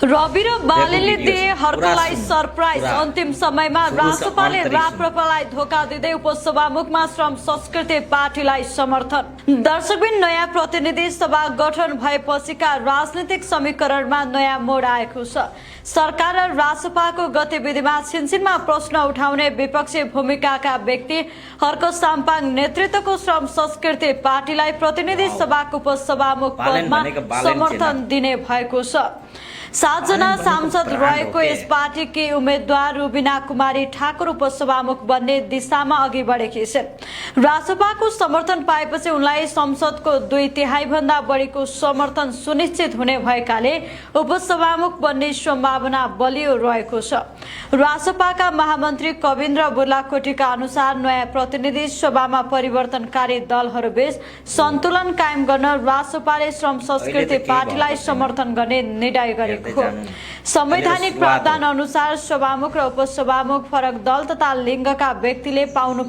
रवि र बालेले दिए हर्कलाई सरप्राइज। अन्तिम समयमा रासपाले राप्रपालाई धोका दिँदै उपसभामुखमा श्रम संस्कृति पार्टीलाई समर्थन। दर्शकबिन नयाँ प्रतिनिधि सभा गठन भएपछिका राजनीतिक समीकरणमा नयाँ मोड आएको छ। सरकार र रासपाको गतिविधिमा छिनछिनमा प्रश्न उठाउने विपक्षी भूमिकाका व्यक्ति हर्क साम्पाङ नेतृत्वको श्रम संस्कृति पार्टीलाई प्रतिनिधि सभाको उपसभामुख पदमा समर्थन दिने भएको छ। 7 जना सांसद रहेको यस पार्टीकी उम्मेद्वार रुबिना कुमारी ठाकुर उपसभामुख बन्ने दिशामा अघि बढेकी छिन्। रासपाको समर्थन पाएपछि उनलाई संसदको 2/3 भन्दा बढीको समर्थन सुनिश्चित हुने भएकाले उपसभामुख बन्ने सम्भावना बलियो रहेको छ। रासपाका महामन्त्री कविन्द्र बुर्लाकोटीका अनुसार नयाँ प्रतिनिधि सभामा परिवर्तनकारी दलहरूबीच सन्तुलन कायम गर्न रासपाले श्रम संस्कृति पार्टीलाई समर्थन गर्ने निर्णय गरेको। संवैधानिक प्रावधान अनुसार सभामुख र उपसभामुख फरक दल तथा लिङ्गका व्यक्तिले पाउनु